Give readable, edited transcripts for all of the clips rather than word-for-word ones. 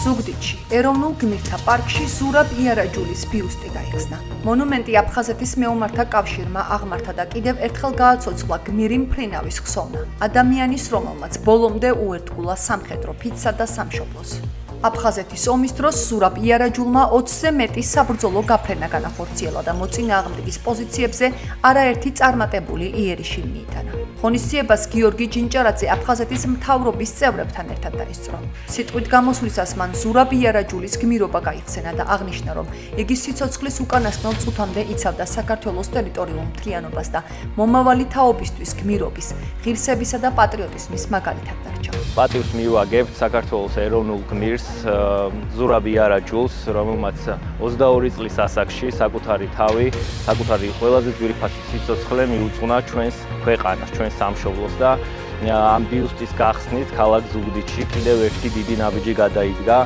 ზუგდიდში, ეროვნულ გმირთა პარკში ზურაბ იარაჯულის ბიუსტი გაიხსნა. მონუმენტი აფხაზეთის მეომართა კავშირმა აღმართა და კიდევ ერთხელ გააცოცხლა გმირი მფრინავის ხსოვნა. ადამიანის, რომელმაც ბოლომდე უერთგულა სამხედრო ფიცსა და სამშობლოს. აფხაზეთის ომის დროს ზურაბ იარაჯულმა 20-ზე მეტი საბრძოლო გაფრენა განახორციელა და მოწინააღმდეგის პოზიციებზე არაერთი წარმატებული იერიში მიიტანა. ღონისძიებას გიორგი ჯინჭარაძე აფხაზეთის მთავრობის წევრებთან ერთად დაესწრო. სიტყვით გამოსვლისას მან ზურაბ იარაჯულის გმირობა გაიხსენა და აღნიშნა, რომ იგი სიცოცხლის უკანასკნელ წუთამდე იცავდა საქართველოს ტერიტორიულ მთლიანობას და მომავალი თაობისთვის გმირობის, ღირსებისა და პატრიოტიზმის მაგალითად დარჩა. პატივს მივაგებთ საქართველოს ეროვნულ გმირს ზურაბ იარაჯულს, რომელმაც 22 წლის ასაკში საკუთარი თავი, საკუთარი ყველაზე ძვირფასი სიცოცხლე მიუძღვნა ჩვენს ქვეყანას, ჩვენს სამშობლოს და ამ ბიუსტის გახსნით ქალაქ ზუგდიდში კიდევ ერთი დიდი ნაბიჯი გადაიდგა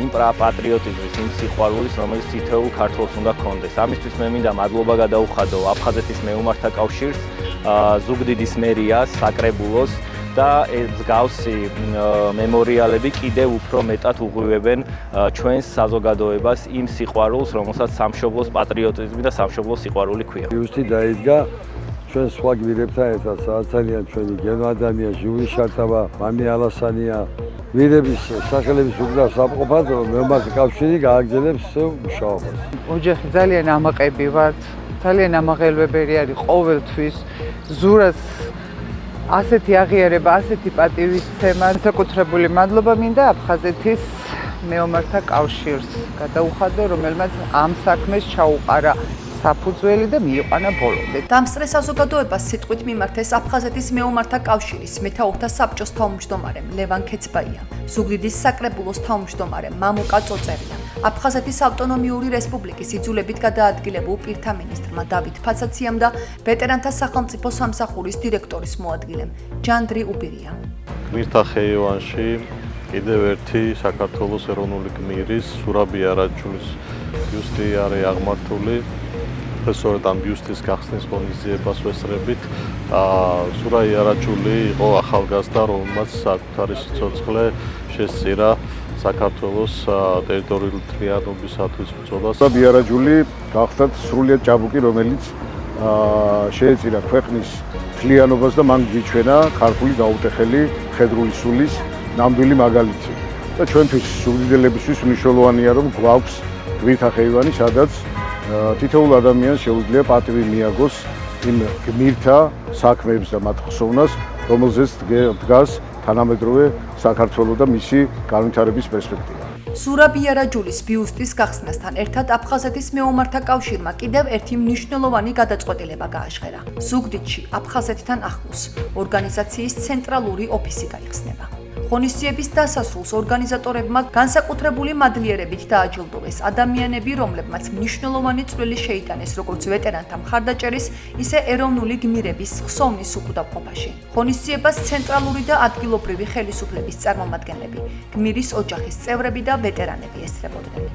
იმ პატრიოტიზმის, იმ სიყვარულის, რომელიც თითოეულ ქართველს უნდა ჰქონდეს. ამისთვის მე მინდა მადლობა გადაუხადო აფხაზეთის მეომართა კავშირს, ზუგდიდის მერიას, საკრებულოს და მსგავსი მემორიალები კიდევ უფრო მეტად უღვივებენ ჩვენს საზოგადოებას იმ სიყვარულს, რომელსაც სამშობლოს პატრიოტიზმი და სამშობლოს სიყვარული ქვია. ბიუსტი დაიდგა ჩვენ სხვა გმირებთან ერთად, სადაც არიან ჩვენი გენო ადამია, ჟიური შარტავა, მამი ალასანია, გმირების სახელების უკრავს სამყოფად მეომართა კავშირი გააგრძელებს მუშაობას. ოჯახი ძალიან ამაყები ვართ, ძალიან ამაღელვებელი არის ყოველთვის ზურას ასეთი აღიარება, ასეთი პატივისცემა, საკუთრებული მადლობა მინდა აფხაზეთის მეომართა კავშირს გადაუხადო, რომელმაც ამ საქმეს ჩაუყარა საფუძველი და მიიყვანა ბოლომდე. დამსწრე საზოგადოებას სიტყვით მიმართეს აფხაზეთის მეომართა კავშირის მეთაურთა საბჭოს თავმჯდომარე ლევან ქეცბაიამ, ზუგდიდის საკრებულოს თავმჯდომარე მამუკა წოწერია, აფხაზეთის ავტონომიური რესპუბლიკის იძულებით გადაადგილებულ პირთა მინისტრმა დავით ფაცაციამ და ვეტერანთა სახელმწიფო სამსახურის დირექტორის მოადგილემ ჯანდრი უბირიამ. გმირთა ხეივანში კიდევ ერთი საქართველოს ეროვნული გმირის ზურაბ იარაჯულის ბიუსტი არის აღმართული. სწორედ ამ ბიუსტის გახსნის ღონისძიებას ვესწრებით. ზურაბ იარაჯული იყო ახალგაზრდა, რომელმაც საკუთარი სიცოცხლე შესწირა საქართველოს ტერიტორიული მთლიანობისათვის ბრძოლას. ზურაბ იარაჯული გახსნათ სრულიად ჭაბუკი, რომელიც შეეწირა ქვეყნის მთლიანობას და მან გიჩვენა ქართული გაუტეხელი მხედრული სულის ნამდვილი მაგალითი. და ჩვენთვის ზუგდიდებისთვის მნიშვნელოვანია, რომ გვაქვს გმირთა ხეივანი, სადაც თითოეულ ადამიანს შეუძლია პატივი მიაგოს იმ გმირთა საქმეებს და მათ ხსოვნას, რომელზეც დგას თანამედროვე საქართველო და მისი განვითარების პერსპექტივა. ზურაბ იარაჯულის ბიუსტის გახსნასთან ერთად აფხაზეთის მეომართა კავშირმა კიდევ ერთი მნიშვნელოვანი გადაწყვეტილება გააჟღერა. ზუგდიდში აფხაზეთთან ახლოს ორგანიზაციის ცენტრალური ოფისი გაიხსნება. ღონისძიების დასასრულს ორგანიზატორებმა განსაკუთრებული მადლიერებით დააჯილდოვეს ადამიანები, რომლებმაც მნიშვნელოვანი წვლილი შეიტანეს როგორც ვეტერანთა მხარდაჭერის, ისე ეროვნული გმირების ხსოვნის უკუდავყოფაში. ღონისძიებას ცენტრალური და ადგილობრივი ხელისუფლების წარმომადგენლები, გმირის ოჯახის წევრები და ვეტერანები ესწრებოდნენ.